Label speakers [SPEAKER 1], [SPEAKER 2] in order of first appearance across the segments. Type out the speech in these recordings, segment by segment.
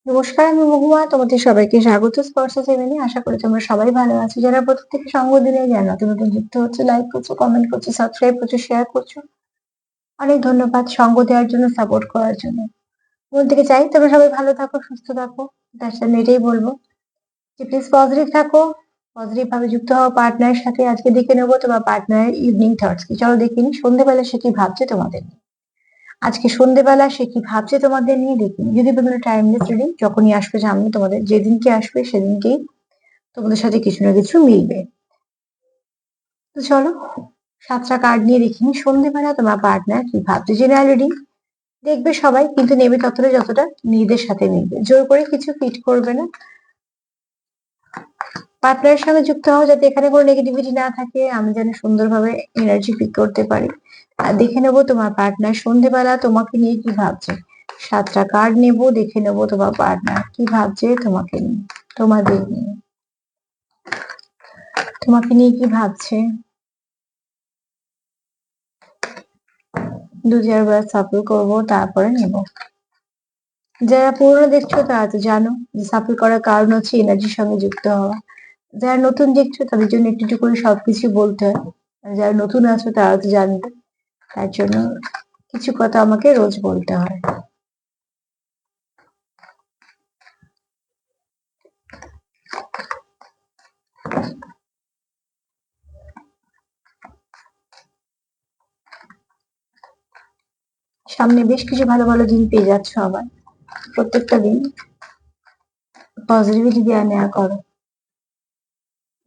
[SPEAKER 1] নমস্কার, আমি মহুয়া। তোমাদের সবাইকে স্বাগত স্পর্শ সেভেনে। আশা করি তোমরা সবাই ভালো আছো। যারা প্রথম থেকে সঙ্গ দিলে জ্ঞান নতুন নতুন যুক্ত হচ্ছে, লাইক করছো, কমেন্ট করছো, সাবস্ক্রাইব করছো, শেয়ার করছো, অনেক ধন্যবাদ সঙ্গ দেওয়ার জন্য, সাপোর্ট করার জন্য। মন থেকে চাই তোমরা সবাই ভালো থাকো, সুস্থ থাকো। তার সাথে এটাই বলবো যে প্লিজ পজিটিভ থাকো, পজিটিভ ভাবে যুক্ত হও পার্টনারের সাথে। আজকে দেখে নেবো তোমার পার্টনারের ইভিনিং থটস কি। চলো দেখে নি সন্ধ্যেবেলা সে কি ভাবছে তোমাদের নিয়ে। আজকে সন্ধ্যেবেলা সে কি ভাবছে তোমাদের নিয়ে দেখিনি। যদি বিভিন্ন টাইমলেস রিডিং যখনই আসবে সামনে, তোমাদের যেদিনকে আসবে সেদিনকেই তোমাদের সাথে কিছু না কিছু মিলবে। তো চলো 7টা কার্ড নিয়ে দেখিনি সন্ধ্যেবেলা তোমার পার্টনার কি ভাবছে। জেনারেল রিডিং দেখবে সবাই, কিন্তু নেবে ততটা যতটা নিজেদের সাথে মিলবে। জোর করে কিছু ফিট করবে না। পার্টনারের সঙ্গে যুক্ত হও যাতে এখানে কোনো নেগেটিভিটি না থাকে, আমি যেন সুন্দরভাবে এনার্জি পিক করতে পারি। আর দেখে নেবো তোমার পার্টনার সন্ধ্যেবেলা তোমাকে নিয়ে কি ভাবছে। 7টা কার্ড নেবো, দেখে নেবো তোমার পার্টনার কি ভাবছে তোমাকে নিয়ে, তোমাদের নিয়ে, তোমাকে নিয়ে কি ভাবছে। 2-4 বার সাফল করবো, তারপরে নেব। যারা পুরনো দেখছো তারা তো জানো যে সাফল করার কারণ হচ্ছে এনার্জির সঙ্গে যুক্ত হওয়া। যারা নতুন দেখছো তাদের জন্য একটু একটু করে সবকিছু বলতে হয়। আর যারা নতুন আছো তারা তো জানবে, তার জন্য কিছু কথা আমাকে রোজ বলতে হয়। সামনে বেশ কিছু ভালো ভালো দিন পেয়ে যাচ্ছ আবার। প্রত্যেকটা দিন পজিটিভিটি দেওয়া নেওয়া করো,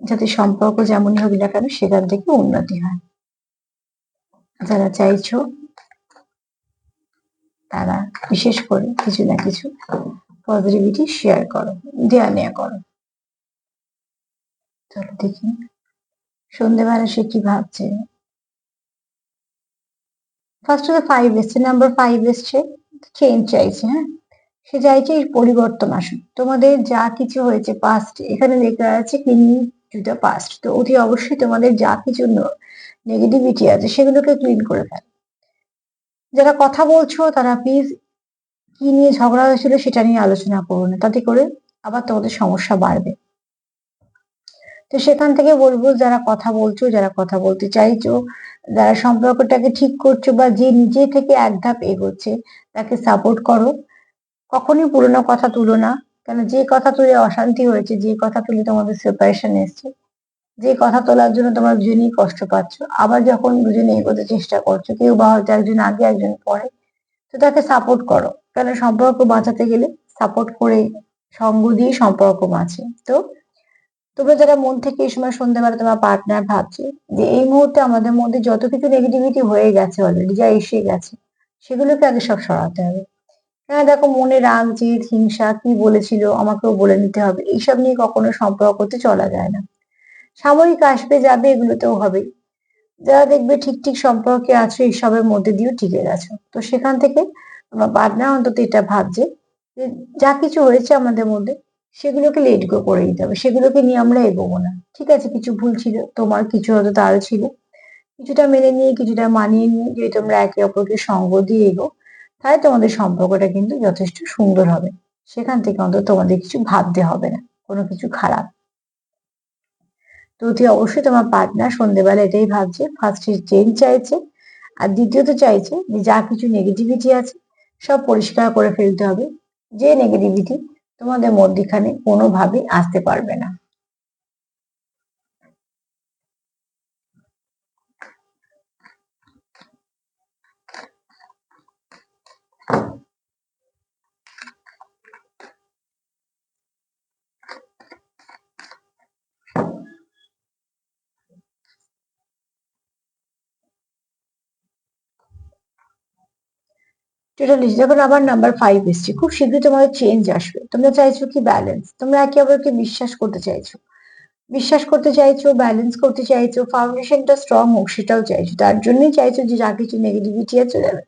[SPEAKER 1] যাতে সম্পর্ক যেমনই হোক না কেন সেখান থেকে উন্নতি হয়। যারা চাইছো তারা বিশেষ করে কিছু না কিছু পজিটিভিটি শেয়ার করো, দেওয়া নেওয়া করো। চলো দেখি সন্ধ্যেবেলা সে কি ভাবছে। ফার্স্ট অফ 5 এসছে, নাম্বার 5 এসছে। চেঞ্জ চাইছে, হ্যাঁ, সে চাইছে এই পরিবর্তন আসুক। তোমাদের যা কিছু হয়েছে পাস্ট, এখানে লেখা আছে ক্লিনিং টু দ্য পাস্ট। তো অতি অবশ্যই তোমাদের যা কিছু নেগেটিভিটি আছে সেগুলোকে ক্লিন করে ফেলো। যারা কথা বলছো তারা প্লিজ কি নিয়ে ঝগড়া হয়েছিল সেটা নিয়ে আলোচনা করো না, তাতে করে আবার তোমাদের সমস্যা বাড়বে। তো সেখান থেকে বলবো, যারা কথা বলছো, যারা কথা বলতে চাইছো, যারা সম্পর্কটাকে ঠিক করছো, বা যে নিজে থেকে এক ধাপ এগোচ্ছে তাকে সাপোর্ট করো। কখনোই পুরোনো কথা তুলো না। কেন যে কথা তুলে অশান্তি হয়েছে, যে কথা তুলে তোমাদের সেপারেশন এসছে, যে কথা তোলার জন্য তোমরা দুজনেই কষ্ট পাচ্ছ, আবার যখন দুজনে এগোতে চেষ্টা করছো, কেউ বা হয়তো একজন আগে একজন পরে, তো তাকে সাপোর্ট করো। কেন সম্পর্ক বাঁচাতে গেলে সাপোর্ট করে, সঙ্গ দিয়ে সম্পর্ক বাঁচে। তো তোমরা যারা মন থেকে এই সময় সন্ধ্যাবেলা তোমার পার্টনার ভাবছে যে এই মুহূর্তে আমাদের মধ্যে যত কিছু নেগেটিভিটি হয়ে গেছে, অলরেডি যা এসে গেছে, সেগুলোকে আগে সব সরাতে হবে। হ্যাঁ দেখো, মনে রাগ, জেদ, হিংসা, কি বলেছিল আমাকেও বলে নিতে হবে, এইসব নিয়ে কখনো সম্পর্কতে চলা যায় না। সাময়িক আসবে যাবে, এগুলোতেও হবে। যারা দেখবে ঠিক ঠিক সম্পর্কে আছো, এইসবের মধ্যে দিয়েও টিকে গেছো, তো সেখান থেকে আমার পার্টনার অন্তত এটা ভাবছে যে যা কিছু হয়েছে আমাদের মধ্যে সেগুলোকে লেট গো করে দিতে হবে, সেগুলোকে নিয়ে আমরা এগোবো না। ঠিক আছে, কিছু ভুল ছিল তোমার, কিছু হয়তো তারও ছিল, কিছুটা মেনে নিয়ে, কিছুটা মানিয়ে নিয়ে যদি তোমরা একে অপরকে সঙ্গ দিয়ে এগো, তাহলে তোমাদের সম্পর্কটা কিন্তু যথেষ্ট সুন্দর হবে। সেখান থেকে অন্তত তোমাদের কিছু ভাবতে হবে না, কোনো কিছু খারাপ। তো অতি অবশ্যই তোমার পার্টনার সন্ধ্যেবেলা এটাই ভাবছে, ফার্স্টে চেঞ্জ চাইছে, আর দ্বিতীয়ত চাইছে যে যা কিছু নেগেটিভিটি আছে সব পরিষ্কার করে ফেলতে হবে, যে নেগেটিভিটি তোমাদের মধ্যখানে কোনোভাবেই আসতে পারবে না। টোটালি যখন আবার নাম্বার 5 এসছে, খুব শীঘ্রই তোমাদের চেঞ্জ আসবে। তোমরা চাইছো কি ব্যালেন্স, তোমরা একে অপরকে বিশ্বাস করতে চাইছো, বিশ্বাস করতে চাইছো, ব্যালেন্স করতে চাইছো, ফাউন্ডেশনটা স্ট্রং হোক সেটাও চাইছো। তার জন্যই চাইছো যে যা কিছু নেগেটিভিটি আছে চলে যাবে।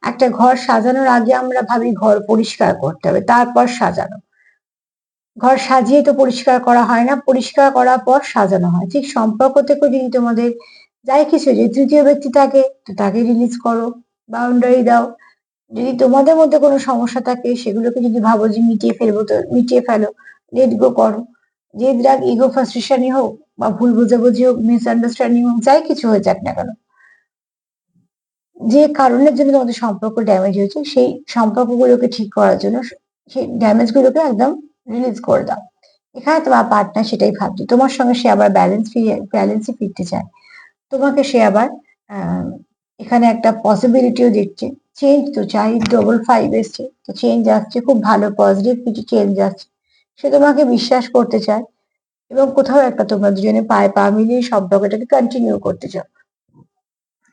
[SPEAKER 1] একটা ঘর সাজানোর আগে আমরা ভাবি ঘর পরিষ্কার করতে হবে, তারপর সাজানো। ঘর সাজিয়ে তো পরিষ্কার করা হয় না, পরিষ্কার করার পর সাজানো হয়। ঠিক সম্পর্ক থেকেও যদি তোমাদের যাই কিছু, যে তৃতীয় ব্যক্তি থাকে তো তাকে রিলিজ করো, বাউন্ডারি দাও। যদি তোমাদের মধ্যে কোনো সমস্যা থাকে সেগুলোকে যদি ভাবো যে মিটিয়ে ফেলবো, তো মিটিয়ে ফেলো, লেট গো করো। যে রাগ ইগো ফ্রাস্ট্রেশনই হোক বা ভুল বোঝাবুঝি হোক, মিসআন্ডারস্ট্যান্ডিং হোক, যাই কিছু হয়ে যাক না কেন, যে কারণের জন্য তোমাদের সম্পর্ক ড্যামেজ হয়েছে, সেই সম্পর্কগুলোকে ঠিক করার জন্য সেই ড্যামেজ গুলোকে একদম রিলিজ করে দাও। এখানে তোমার পার্টনার সেটাই ভাবছে, তোমার সঙ্গে সে আবার ব্যালেন্সে ফিরতে চায়। তোমাকে সে আবার আহ, এখানে একটা পসিবিলিটিও দেখছে। চেঞ্জ তো চাই, ডবল ফাইভ এসছে, তো চেঞ্জ আসছে, খুব ভালো পজিটিভ কিছু চেঞ্জ আসছে। সে তোমাকে বিশ্বাস করতে চায় এবং কোথাও একটা তোমরা দুজনে পায়ে পা মিলিয়ে সম্পর্কটাকে কন্টিনিউ করতে চাও।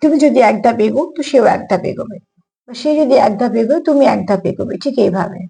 [SPEAKER 1] তুমি যদি এক ধাপ এগো তো সেও এক ধাপ এগোবে, বা সে যদি এক ধাপ এগোয় তুমি এক ধাপ এগোবে, ঠিক এইভাবে।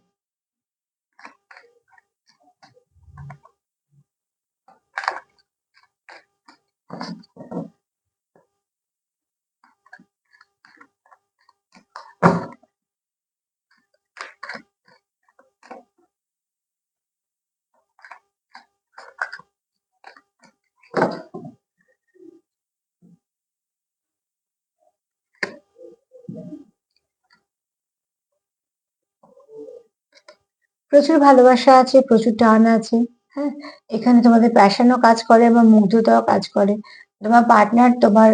[SPEAKER 1] প্রচুর ভালোবাসা আছে, প্রচুর টান আছে। হ্যাঁ, এখানে তোমাদের প্যাশনও কাজ করে এবং মুগ্ধতাও কাজ করে। তোমার পার্টনার তোমার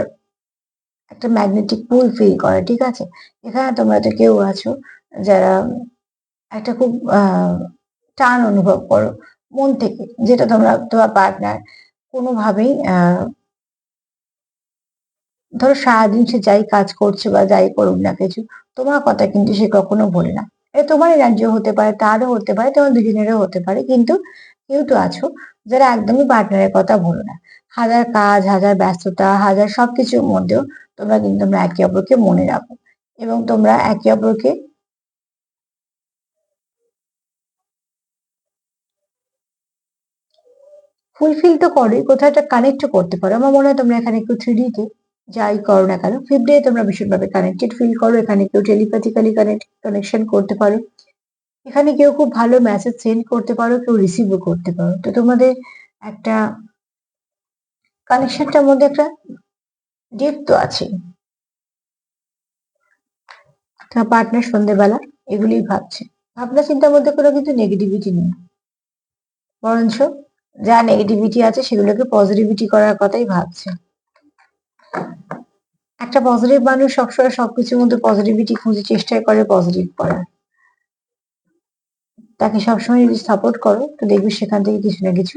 [SPEAKER 1] একটা ম্যাগনেটিক পুল ফিল করে, ঠিক আছে। এখানে তোমরা তো কেউ আছো যারা একটা খুব টান অনুভব করো মন থেকে, যেটা তোমরা তোমার পার্টনার কোনোভাবেই ধরো সারাদিন সে যাই কাজ করছে বা যাই করুক না কিছু, তোমার কথা কিন্তু সে কখনো বলে না। এটা তোমার এনার্জি হতে পারে, তারও হতে পারে, তোমার দুজনেরও হতে পারে, কিন্তু কেউ তো আছো যারা একদমই পার্টনারের কথা বলো না। হাজার কাজ, হাজার ব্যস্ততা, হাজার সবকিছুর মধ্যেও তোমরা একে অপরকে মনে রাখো এবং তোমরা একে অপরকে ফুলফিল তো করোই, কোথাও একটা কানেক্ট করতে পারো। আমার মনে হয় তোমরা এখানে একটু থ্রি ডি যাই করো না কেন, ফিফথ ডে তোমরা ভীষণভাবে কানেক্টেড ফিল করো। এখানে কেউ টেলিপ্যাথিক্যালি কানেকশন করতে পারো, এখানে কেউ খুব ভালো মেসেজ সেন্ড করতে পারো, কেউ রিসিভও করতে পারো। তো তোমাদের একটা কানেকশনটার মধ্যে একটা ডেপথ তো আছে। তোমার পার্টনার সন্ধ্যেবেলা এগুলিই ভাবছে, ভাবনা চিন্তার মধ্যে কোনো কিন্তু নেগেটিভিটি নেই, বরঞ্চ যা নেগেটিভিটি আছে সেগুলোকে পজিটিভিটি করার কথাই ভাবছে। একটা পজিটিভ মানুষ সবসময় সবকিছুর মধ্যে পজিটিভিটি খুঁজে চেষ্টা করে পজিটিভ করার। তাকে সবসময় যদি সাপোর্ট করো তো দেখবি সেখান থেকে কিছু না কিছু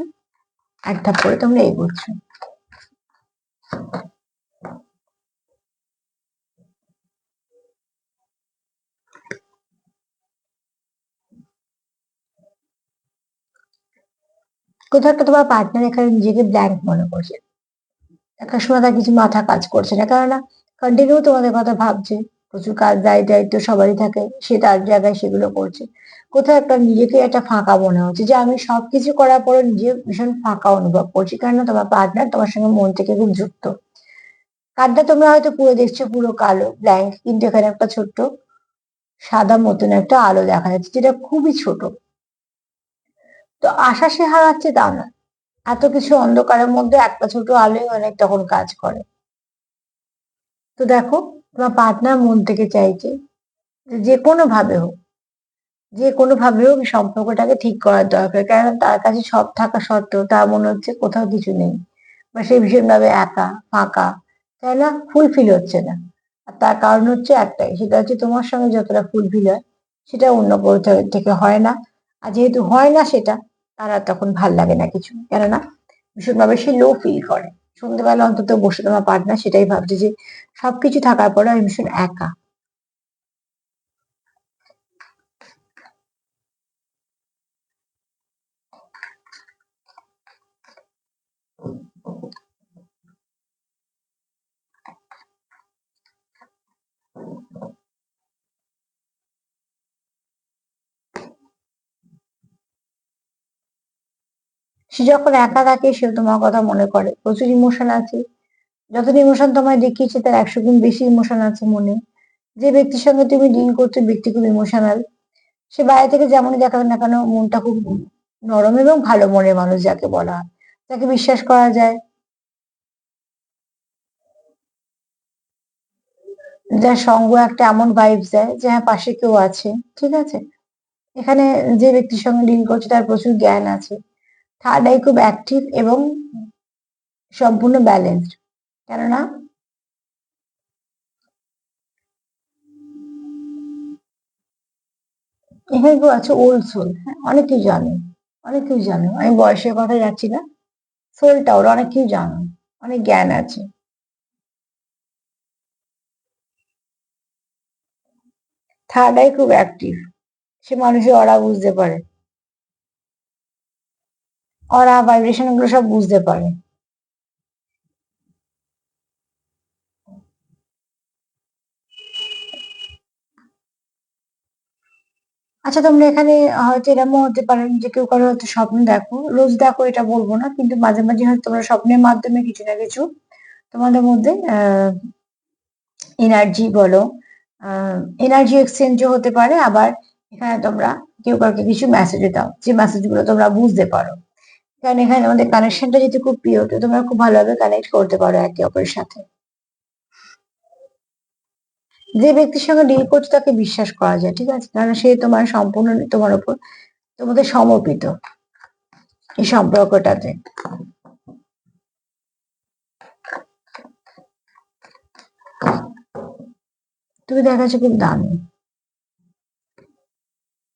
[SPEAKER 1] এক ধাপ করে তোমরা এগোচ্ছ। কোথাও একটা তোমার পার্টনার এখানে নিজেকে ব্ল্যাঙ্ক মনে করছে, একটা সময় তার কিছু মাথা কাজ করছে না, কেননা কন্টিনিউ তোমাদের কথা ভাবছে। প্রচুর কাজ, দায়িত্ব সবারই থাকে, সে তার জায়গায় সেগুলো করছে। কোথাও একটা নিজেকে একটা ফাঁকা মনে হচ্ছে, যে আমি সবকিছু করার পরে নিজে ভীষণ ফাঁকা অনুভব করছি, কেননা তোমার পার্টনার তোমার সঙ্গে মন থেকে খুব যুক্ত। কার্ডটা তোমরা হয়তো পুরো দেখছো পুরো কালো ব্ল্যাঙ্ক, কিন্তু এখানে একটা ছোট্ট সাদা মতন একটা আলো দেখা যাচ্ছে, যেটা খুবই ছোট। তো আশা সে হারাচ্ছে তা না, এত কিছু অন্ধকারের মধ্যে একটা ছোট আলোই অনেক তখন কাজ করে। তো দেখো, তোমার পার্টনার মন থেকে চাইছে যে যে কোনো ভাবে হোক, যে কোনো ভাবে হোক এই সম্পর্কটাকে ঠিক করার দরকার, কারণ তার কাছে সব থাকা সত্ত্বেও তার মনে হচ্ছে কোথাও কিছু নেই, বা সে ভীষণ ভাবে একা, ফাঁকা, তাই না, ফুলফিল হচ্ছে না। আর তার কারণ হচ্ছে একটাই, সেটা হচ্ছে তোমার সঙ্গে যতটা ফুলফিল হয় সেটা অন্য কোথাও থেকে হয় না। আর যেহেতু হয় না সেটা, তার আর তখন ভাল লাগে না কিছু, কেননা ভীষণভাবে সে লো ফিল করে। সন্ধ্যেবেলা অন্তত বসে তোমার পার্টনার সেটাই ভাবছে যে সবকিছু থাকার পরে আমি ভীষণ একা। সে যখন একা থাকে সে তোমার কথা মনে করে, প্রচুর ইমোশন আছে। যতটা ইমোশন তোমায় দেখিয়েছে তার 100 গুণ বেশি ইমোশন আছে মনে। যে ব্যক্তির সঙ্গে তুমি ডিল করছো ব্যক্তি খুব ইমোশনাল। সে বাইরে থেকে যেমনই দেখাবে না কেন মনটা খুব নরম এবং ভালো মনের মানুষ যাকে বলা হয়, তাকে বিশ্বাস করা যায়। যার সঙ্গ একটা এমন ভাইবস দেয় যে হ্যাঁ পাশে কেউ আছে, ঠিক আছে। এখানে যে ব্যক্তির সঙ্গে ডিল করছে তার প্রচুর জ্ঞান আছে। থার্ড আই খুব অ্যাক্টিভ এবং সম্পূর্ণ ব্যালেন্সড, কেননা এখানে কেউ আছে ওল্ড সোল। হ্যাঁ, অনেক কিছু জানে, অনেক কিছু জানো, আমি বয়সের কথা যাচ্ছি না, সোলটা ওর অনেক কিছু জানো, অনেক জ্ঞান আছে। থার্ড আই খুব অ্যাক্টিভ, সে মানুষের অরা বুঝতে পারে, অরা ভাইব্রেশন গুলো সব বুঝতে পারে। আচ্ছা, তোমরা এখানে হয়তো এরকমও হতে পারে যে কেউ কারো হয়তো স্বপ্ন দেখো, রোজ দেখো এটা বলবো না, কিন্তু মাঝে মাঝে হয়তো তোমরা স্বপ্নের মাধ্যমে কিছু না কিছু তোমাদের মধ্যে এনার্জি বলো, এনার্জি এক্সচেঞ্জও হতে পারে। আবার এখানে তোমরা কেউ কাউকে কিছু মেসেজ দাও, যে মেসেজ গুলো তোমরা বুঝতে পারো, কারণ এখানে আমাদের কানেকশনটা যদি খুব প্রিয়, তো তোমরা খুব ভালোভাবে কানেক্ট করতে পারো একে অপরের সাথে। যে ব্যক্তির সঙ্গে ডিল করছো তাকে বিশ্বাস করা যায়, ঠিক আছে, কারণ সে তোমার সম্পূর্ণ তোমার উপর তোমাদের সমর্পিত এই সম্পর্কটাতে। তুমি দেখা যাচ্ছে খুব দামি,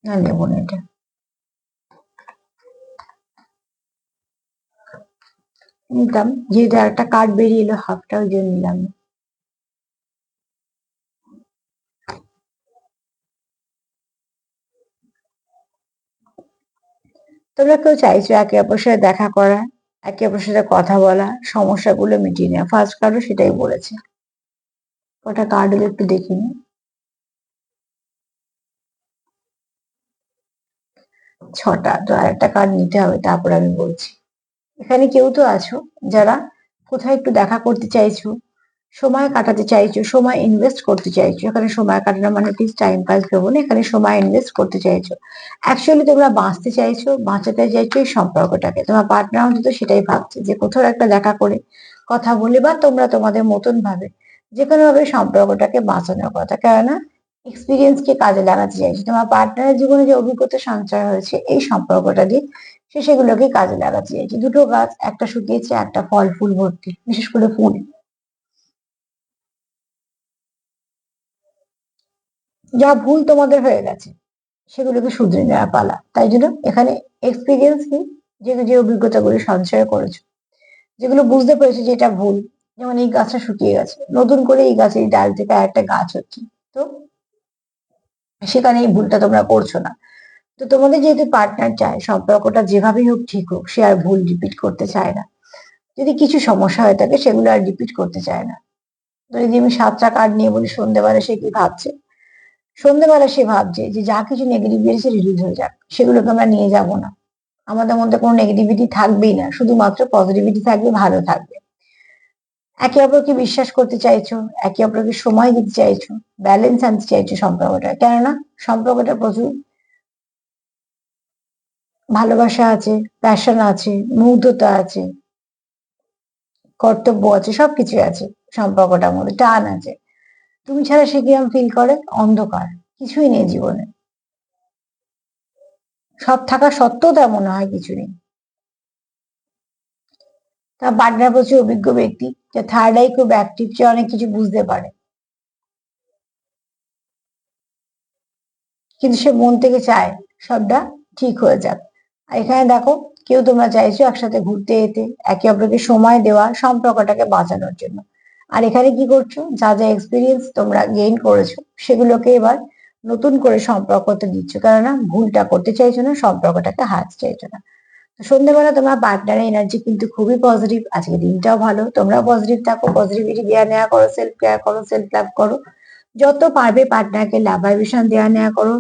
[SPEAKER 1] না নেবো না এটা, নিতাম, যেহেতু একটা কার্ড বেরিয়ে এলো হাফটা, ওই জন্য নিলাম না। তোমরা কেউ চাইছো একে অপরের সাথে দেখা করা, একে অপরের সাথে কথা বলা, সমস্যাগুলো মিটিয়ে নেওয়া। ফার্স্ট কার্ডও সেটাই বলেছে। কটা কার্ড হলো একটু দেখিনি। ছটা, তো আর একটা কার্ড নিতে হবে, তারপর আমি বলছি। এখানে কেউ তো আছো যারা কোথাও একটু দেখা করতে চাইছো, সময় কাটাতে চাইছো, সময় ইনভেস্ট করতে চাইছো। এখানে সময় কাটানো মানে প্লিজ টাইম পাস ভেবো না, এখানে সময় ইনভেস্ট করতে চাইছো। অ্যাকচুয়ালি তোমরা বাঁচতে চাইছো, বাঁচাতে চাইছো এই সম্পর্কটাকে। তোমার পার্টনার অন্তত সেটাই ভাবছে যে কোথাও একটা দেখা করে কথা বলে, বা তোমরা তোমাদের মতন ভাবে যে কোনো ভাবে সম্পর্কটাকে বাঁচানোর কথা, কেননা এক্সপিরিয়েন্স কে কাজে লাগাতে চাইছো। তোমার পার্টনারের জীবনে যে অভিজ্ঞতা সঞ্চয় হয়েছে এই সম্পর্কটা দিয়ে, সে সেগুলোকে কাজে লাগাতে চাইছে। দুটো গাছ, একটা শুকিয়েছে, একটা ফল ফুল ভর্তি, বিশেষ করে ফুল। যা ভুল তোমাদের হয়ে গেছে সেগুলোকে শুধরে নেওয়ার পালা। তাই জন্য এখানে এক্সপিরিয়েন্স কি, যে যে অভিজ্ঞতাগুলো সঞ্চয় করেছো, যেগুলো বুঝতে পেরেছো যে এটা ভুল, যেমন এই গাছটা শুকিয়ে গেছে, নতুন করে এই গাছের এই ডাল থেকে আর একটা গাছ হচ্ছে, তো সেখানে এই ভুলটা তোমরা করছো না। তো তোমাদের যেহেতু পার্টনার চায় সম্পর্কটা যেভাবেই হোক ঠিক হোক, সে আর ভুল রিপিট করতে চায় না। যদি কিছু সমস্যা হয়ে থাকে সেগুলো আর রিপিট করতে চায় না। তো যদি আমি 7টা কার্ড নিয়ে বলি সন্ধ্যেবেলা সে কি ভাবছে, সন্ধ্যেবেলা সে ভাবছে যে যা কিছু নেগেটিভ বেরিয়েছে রিলিজ হয়ে যাক, সেগুলোকে আমরা নিয়ে যাব না। আমাদের মধ্যে কোনো নেগেটিভিটি থাকবেই না, শুধুমাত্র পজিটিভিটি থাকবে, ভালো থাকবে। একে অপরকে বিশ্বাস করতে চাইছো, একে অপরকে সময় দিতে চাইছো, ব্যালেন্স আনতে চাইছো সম্পর্কটা, কেননা সম্পর্কটা প্রচুর ভালোবাসা আছে, প্যাশন আছে, মুগ্ধতা আছে, কর্তব্য আছে, সবকিছু আছে সম্পর্কটার মধ্যে, টান আছে। তুমি ছাড়া সে কিরম ফিল করে, অন্ধকার, কিছুই নেই জীবনে। সব থাকা সত্ত্বেও তার মনে হয় কিছু নেই। তার পার্টনার প্রচুর অভিজ্ঞ ব্যক্তি, যে থার্ড আই খুব অ্যাক্টিভ, সে অনেক কিছু বুঝতে পারে, কিন্তু সে মন থেকে চায় সবটা ঠিক হয়ে যাক। আর এখানে দেখো, কেউ তোমরা চাইছো একসাথে ঘুরতে যেতে, একে অপরকে সময় দেওয়া, সম্পর্কটাকে বাঁচানোর জন্য। আর এখানে কি করছো, যা যা এক্সপিরিয়েন্স তোমরা গেইন করেছো সেগুলোকে এবার নতুন করে সম্পর্কতে দিচ্ছ, কেননা ভুলটা করতে চাইছো না, সম্পর্কটাকে হারাতে চাইছো না। তো সন্ধ্যেবেলা তোমার পার্টনারের এনার্জি কিন্তু খুবই পজিটিভ, আজকে দিনটাও ভালো, তোমরা পজিটিভ থাকো, পজিটিভিটি দেওয়া নেওয়া করো, সেলফ কেয়ার করো, সেলফ লাভ করো, যত পারবে পার্টনারকে লাভ ভাইব্রেশন দেওয়া নেওয়া করো।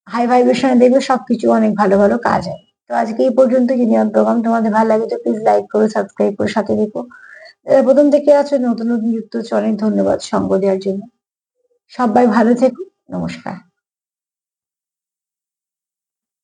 [SPEAKER 1] হাই ভাইব্রেশনে দেখবে সবকিছু অনেক ভালো ভালো কাজ হয়। তো আজকে এই পর্যন্ত। যদি আমার প্রোগ্রাম তোমাদের ভালো লাগে তো প্লিজ লাইক করো, সাবস্ক্রাইব করে সাথে দেখো। প্রথম থেকে আছো, নতুন নতুন যুক্ত হচ্ছে, অনেক ধন্যবাদ সঙ্গ দেওয়ার জন্য। সবাই ভালো থেকো, নমস্কার।